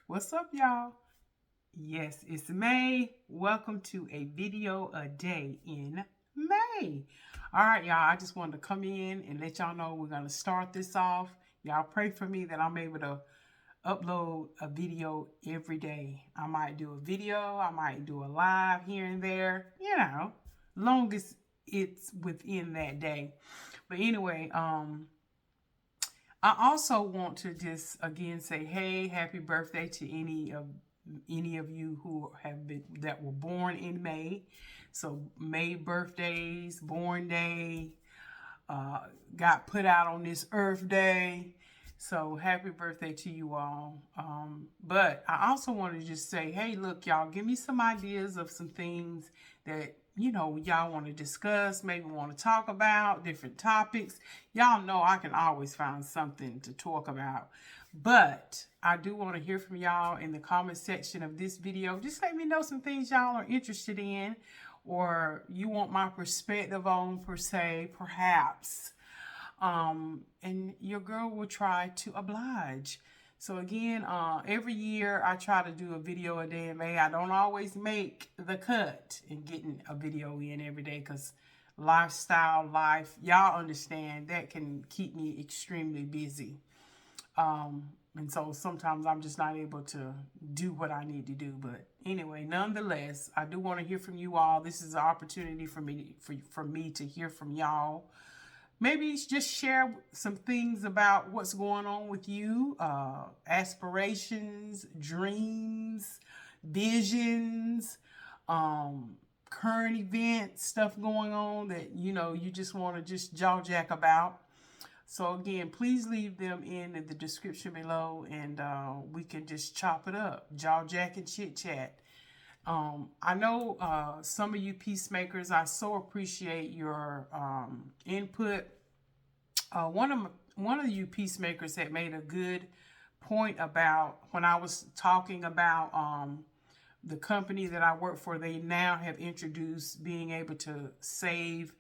What's up, y'all? Yes, it's May. Welcome to a video a day in May. All right, y'all. I just wanted to come in and let y'all know we're going to start this off. Y'all pray for me that I'm able to upload a video every day. I might do a video, I might do a live here and there, long as it's within that day. But anyway, I also want to just again say, hey, happy birthday to any of you who have been that were born in May. So May birthdays, born day, got put out on this Earth Day. So happy birthday to you all. But I also want to just say, hey, look, y'all, give me some ideas of some things that y'all want to discuss, maybe want to talk about, different topics. Y'all know I can always find something to talk about. But I do want to hear from y'all in the comment section of this video. Just let me know some things y'all are interested in or you want my perspective on, per se, perhaps. And your girl will try to oblige. So again, every year I try to do a video a day in May. I don't always make the cut in getting a video in every day because lifestyle, life, y'all understand that can keep me extremely busy. And so sometimes I'm just not able to do what I need to do. But anyway, nonetheless, I do want to hear from you all. This is an opportunity for me to hear from y'all. Maybe just share some things about what's going on with you, aspirations, dreams, visions, current events, stuff going on that, you just want to just jaw jack about. So again, please leave them in the description below and we can just chop it up, jaw jack and chit chat. I know some of you peacemakers, I so appreciate your input. One of you peacemakers had made a good point about when I was talking about the company that I work for. They now have introduced being able to save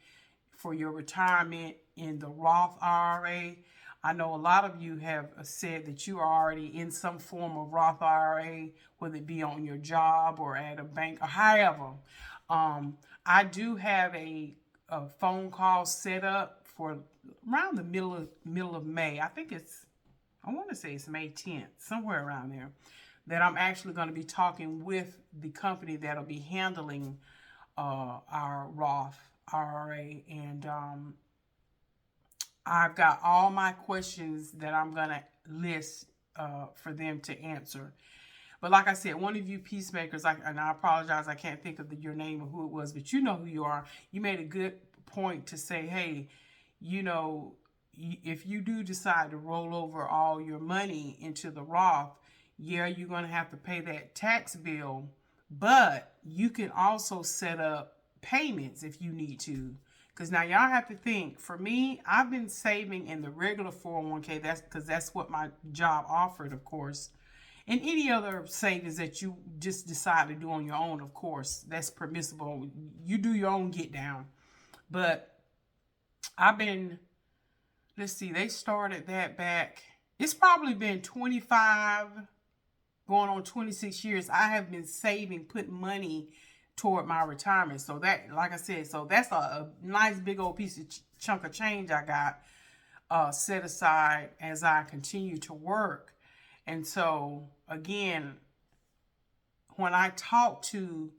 for your retirement in the Roth IRA. I know a lot of you have said that you are already in some form of Roth IRA, whether it be on your job or at a bank or however. I do have a phone call set up for around the middle of May. I want to say it's May 10th, somewhere around there, that I'm actually going to be talking with the company that'll be handling our Roth IRA. And I've got all my questions that I'm going to list for them to answer. But like I said, one of you peacemakers, and I apologize, I can't think of your name or who it was, but you know who you are. You made a good point to say, hey, if you do decide to roll over all your money into the Roth, yeah, you're going to have to pay that tax bill, but you can also set up payments if you need to. Because now y'all have to think, for me, I've been saving in the regular 401k. That's because that's what my job offered, of course. And any other savings that you just decide to do on your own, of course, that's permissible. You do your own get down. But I've been, let's see, they started that back. It's probably been 25, going on 26 years. I have been saving, putting money toward my retirement. So that, like I said, so that's a nice big old piece of chunk of change I got set aside as I continue to work. And so again, when I talk to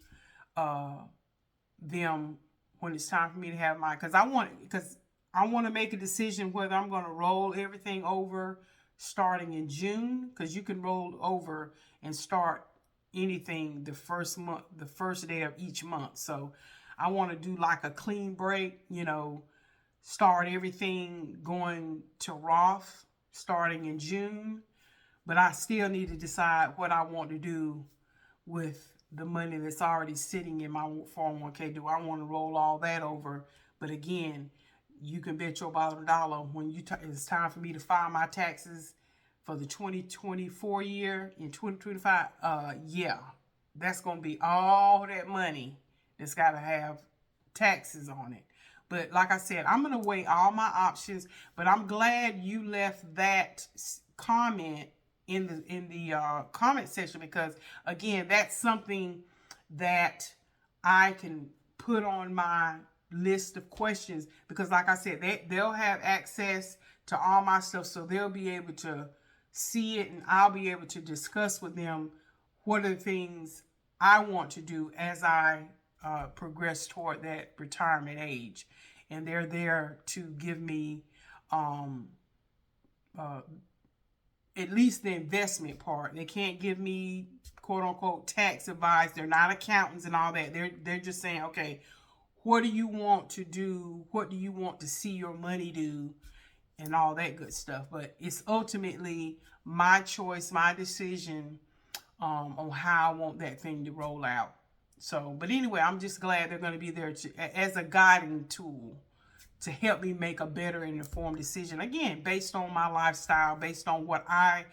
them, when it's time for me to have because I want to make a decision whether I'm going to roll everything over starting in June, because you can roll over and start anything the first day of each month. So I want to do like a clean break, start everything going to Roth starting in June. But I still need to decide what I want to do with the money that's already sitting in my 401k. Do I want to roll all that over? But again, you can bet your bottom dollar when it's time for me to file my taxes for the 2024 year in 2025. Yeah, that's going to be all that money that's got to have taxes on it. But like I said, I'm going to weigh all my options. But I'm glad you left that comment in the comment section, because again, that's something that I can put on my list of questions, because like I said, they'll have access to all my stuff, so they'll be able to see it, and I'll be able to discuss with them what are the things I want to do as I progress toward that retirement age. And they're there to give me at least the investment part. They can't give me quote unquote tax advice. They're not accountants and all that. They're just saying, okay, what do you want to do? What do you want to see your money do? And all that good stuff. But it's ultimately my choice, my decision on how I want that thing to roll out. So, but anyway, I'm just glad they're going to be there as a guiding tool to help me make a better and informed decision. Again, based on my lifestyle, based on what I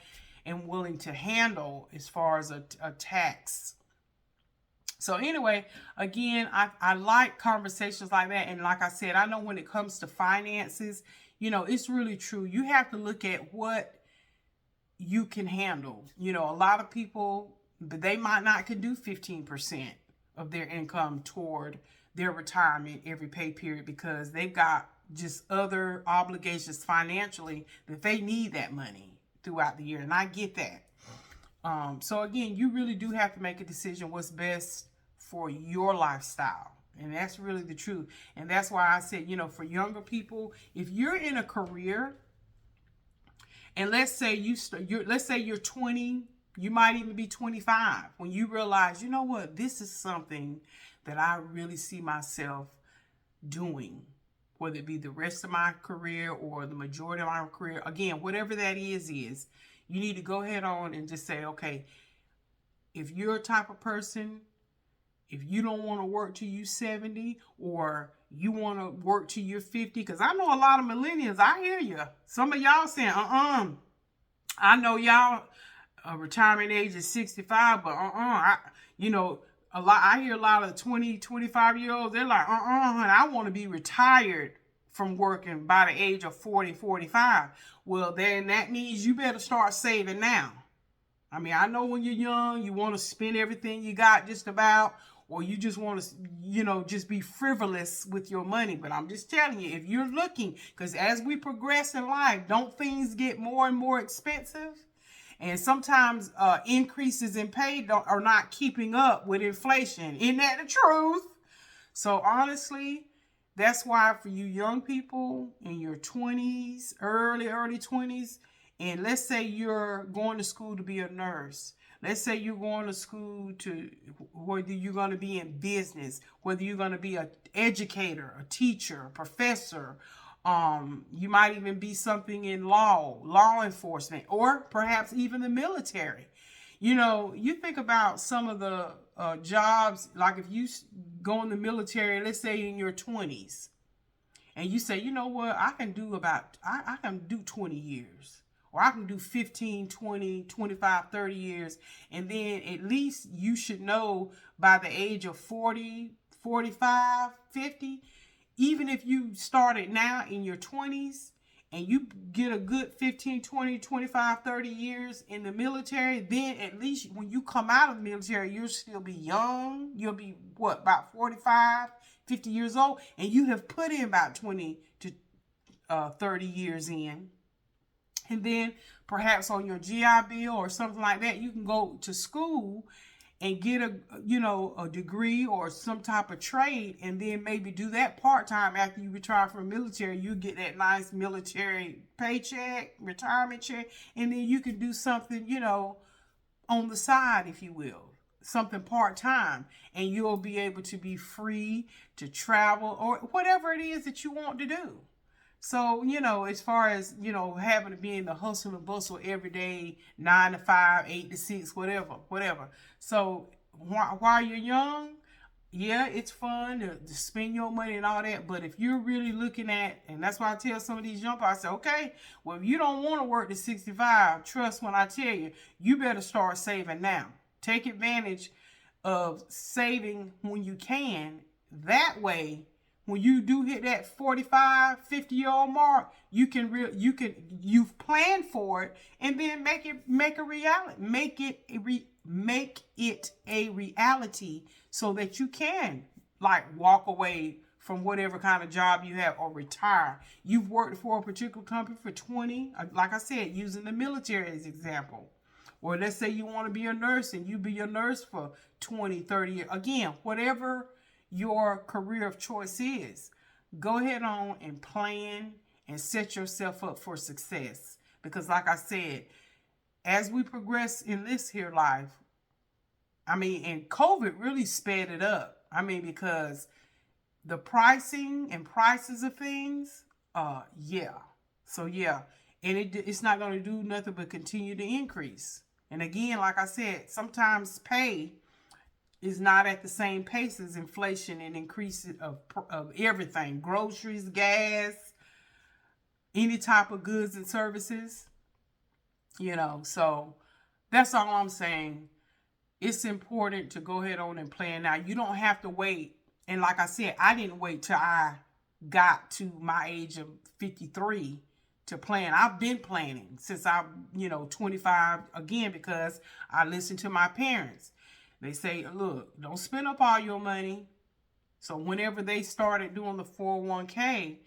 am willing to handle as far as a tax. So anyway, again, I like conversations like that. And like I said, I know when it comes to finances, you know, it's really true. You have to look at what you can handle. You know, a lot of people, they might not can do 15% of their income toward their retirement every pay period, because they've got just other obligations financially that they need that money throughout the year. And I get that. So again, you really do have to make a decision what's best for your lifestyle. And that's really the truth. And that's why I said, you know, for younger people, if you're in a career, and let's say you're 20, you might even be 25, when you realize, you know what, this is something that I really see myself doing, whether it be the rest of my career or the majority of my career. Again, whatever that is, you need to go ahead on and just say, okay, if you're a type of person, if you don't want to work till you 70, or you want to work till you're 50, because I know a lot of millennials, I hear you. Some of y'all saying, I know y'all retirement age is 65, but you know, I hear a lot of 20, 25-year-olds, they're like, honey, I want to be retired from working by the age of 40, 45. Well, then that means you better start saving now. I mean, I know when you're young, you want to spend everything you got just about, or you just want to, you know, just be frivolous with your money. But I'm just telling you, if you're looking, because as we progress in life, don't things get more and more expensive? And sometimes increases in pay are not keeping up with inflation. Isn't that the truth? So honestly, that's why for you young people in your 20s, early 20s, and let's say you're going to school to be a nurse. Let's say you're going to school to, whether you're going to be in business, whether you're going to be an educator, a teacher, a professor. You might even be something in law enforcement, or perhaps even the military. You know, you think about some of the jobs, like if you go in the military, let's say in your 20s, and you say, you know what, I can do 20 years. Or I can do 15, 20, 25, 30 years. And then at least you should know by the age of 40, 45, 50, even if you started now in your 20s and you get a good 15, 20, 25, 30 years in the military, then at least when you come out of the military, you'll still be young. You'll be, about 45, 50 years old. And you have put in about 20 to 30 years in. And then perhaps on your GI Bill or something like that, you can go to school and get a degree or some type of trade, and then maybe do that part-time after you retire from the military. You get that nice military paycheck, retirement check, and then you can do something, on the side, if you will, something part-time, and you'll be able to be free to travel or whatever it is that you want to do. So, as far as, having to be in the hustle and bustle every day, 9 to 5, 8 to 6, whatever. So while you're young, yeah, it's fun to spend your money and all that. But if you're really looking at, and that's why I tell some of these young people, I say, okay, well, if you don't want to work to 65, trust when I tell you, you better start saving now. Take advantage of saving when you can. That way, when you do hit that 45, 50-year-old mark, you've planned for it, and then make a reality, make it a reality, so that you can like walk away from whatever kind of job you have or retire. You've worked for a particular company for 20, like I said, using the military as example. Or let's say you want to be a nurse and you be a nurse for 20, 30 years. Again, whatever your career of choice is, go ahead on and plan and set yourself up for success. Because like I said, as we progress in this here life, and COVID really sped it up. Because the pricing and prices of things, yeah. So yeah, and it's not going to do nothing but continue to increase. And again, like I said, sometimes pay is not at the same pace as inflation and increase of everything. Groceries, gas, any type of goods and services. So that's all I'm saying. It's important to go ahead on and plan. Now, you don't have to wait. And like I said, I didn't wait till I got to my age of 53 to plan. I've been planning since I'm, 25, again, because I listened to my parents. They say, look, don't spend up all your money. So whenever they started doing the 401k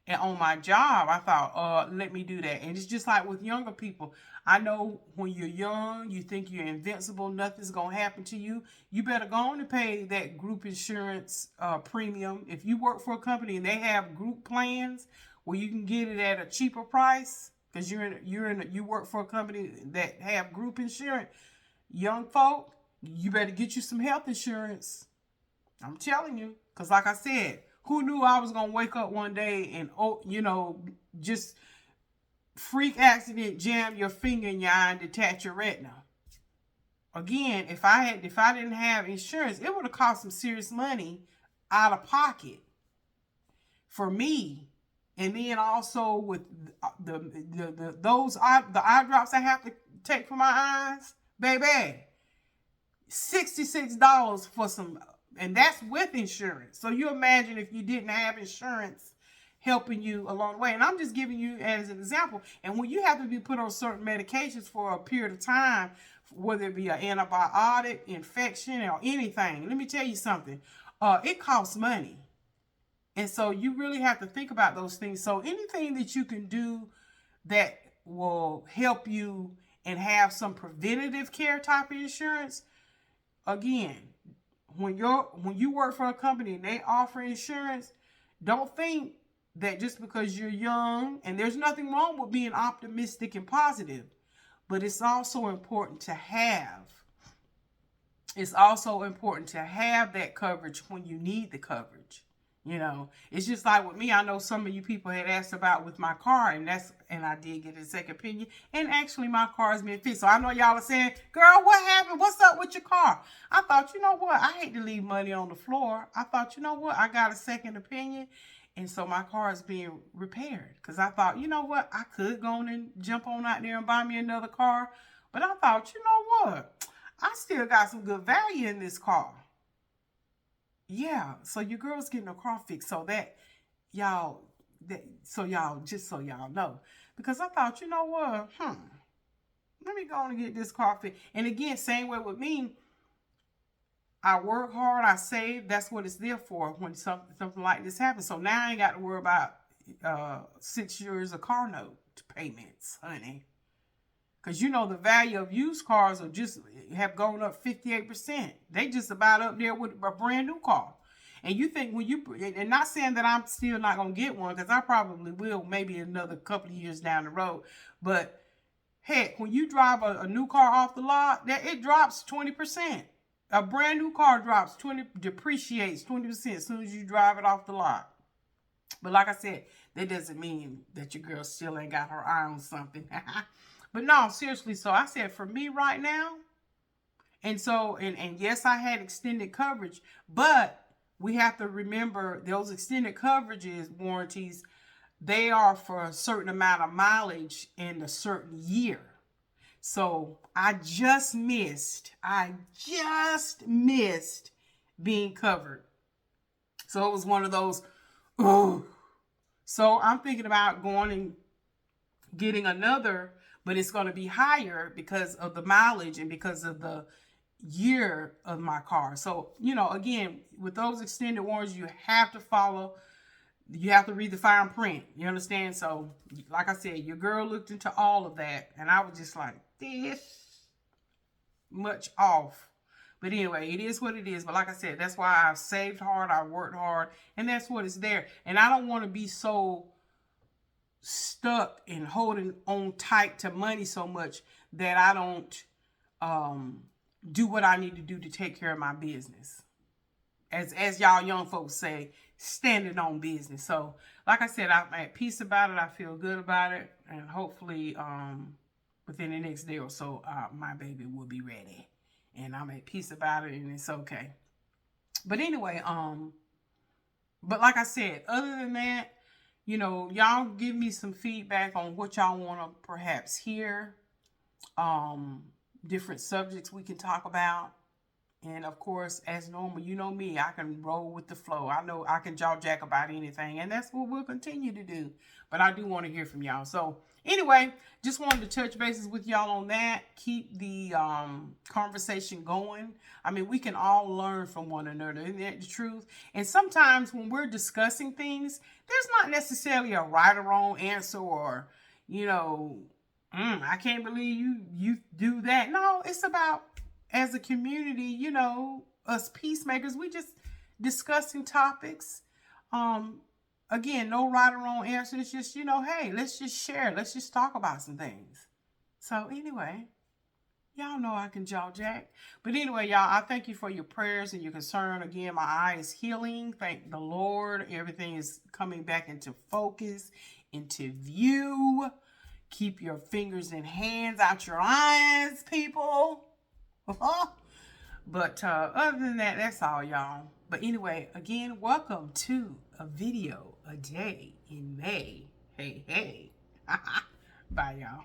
and on my job, I thought, let me do that. And it's just like with younger people. I know when you're young, you think you're invincible, nothing's going to happen to you. You better go on and pay that group insurance premium. If you work for a company and they have group plans where you can get it at a cheaper price, because you work for a company that have group insurance, young folk, you better get you some health insurance. I'm telling you, because like I said, who knew I was going to wake up one day and, just freak accident, jam your finger in your eye and detach your retina. Again, if I didn't have insurance, it would have cost some serious money out of pocket for me. And then also with the eye drops I have to take for my eyes, baby, $66 for some, and that's with insurance. So you imagine if you didn't have insurance helping you along the way. And I'm just giving you as an example. And when you have to be put on certain medications for a period of time, whether it be an antibiotic, infection, or anything, let me tell you something. It costs money. And so you really have to think about those things. So anything that you can do that will help you and have some preventative care type of insurance, again, when you work for a company and they offer insurance, don't think that just because you're young, and there's nothing wrong with being optimistic and positive, but it's also important to have that coverage when you need the coverage. It's just like with me. I know some of you people had asked about with my car, and I did get a second opinion, and actually my car has been fixed. So I know y'all are saying, girl, what happened? What's up with your car? I thought, you know what? I hate to leave money on the floor. I thought, you know what? I got a second opinion. And so my car is being repaired, because I thought, you know what? I could go on and jump on out there and buy me another car. But I thought, you know what? I still got some good value in this car. Yeah, so your girl's getting a car fixed, so just so y'all know. Because I thought, you know what, let me go on and get this car fixed. And again, same way with me, I work hard, I save, that's what it's there for when something like this happens. So now I ain't got to worry about 6 years of car note payments, honey. Because the value of used cars have gone up 58%. They just about up there with a brand new car. And you think and not saying that I'm still not going to get one, because I probably will maybe another couple of years down the road. But heck, when you drive a new car off the lot, it drops 20%. A brand new car depreciates 20% as soon as you drive it off the lot. But like I said, that doesn't mean that your girl still ain't got her eye on something. But no, seriously, so I said for me right now, and so, and yes, I had extended coverage, but we have to remember those extended coverages, warranties, they are for a certain amount of mileage in a certain year. So I just missed being covered. So it was one of those, Oh. So I'm thinking about going and getting another, but it's going to be higher because of the mileage and because of the year of my car. So, again, with those extended warranties, you have to follow, you have to read the fine print. You understand? So, like I said, your girl looked into all of that, and I was just like, this much off. But anyway, it is what it is. But like I said, that's why I've saved hard, I worked hard, and that's what is there. And I don't want to be so stuck and holding on tight to money so much that I don't do what I need to do to take care of my business. As y'all young folks say, standing on business. So, like I said, I'm at peace about it. I feel good about it, and hopefully, within the next day or so, my baby will be ready, and I'm at peace about it, and it's okay. But anyway, but like I said, other than that, y'all give me some feedback on what y'all want to perhaps hear. Different subjects we can talk about. And of course, as normal, you know me, I can roll with the flow. I know I can jaw jack about anything, and that's what we'll continue to do. But I do want to hear from y'all. So anyway, just wanted to touch bases with y'all on that. Keep the conversation going. I mean, we can all learn from one another. Isn't that the truth? And sometimes when we're discussing things, there's not necessarily a right or wrong answer, or, I can't believe you do that. No, it's about, as a community, us peacemakers, we just discussing topics. Again, no right or wrong answer. It's just, hey, let's just share. Let's just talk about some things. So anyway, y'all know I can jaw jack. But anyway, y'all, I thank you for your prayers and your concern. Again, my eye is healing. Thank the Lord. Everything is coming back into focus, into view. Keep your fingers and hands out your eyes, people. But other than that, that's all, y'all. But anyway, again, welcome to a video a day in May. Hey, hey. Bye, y'all.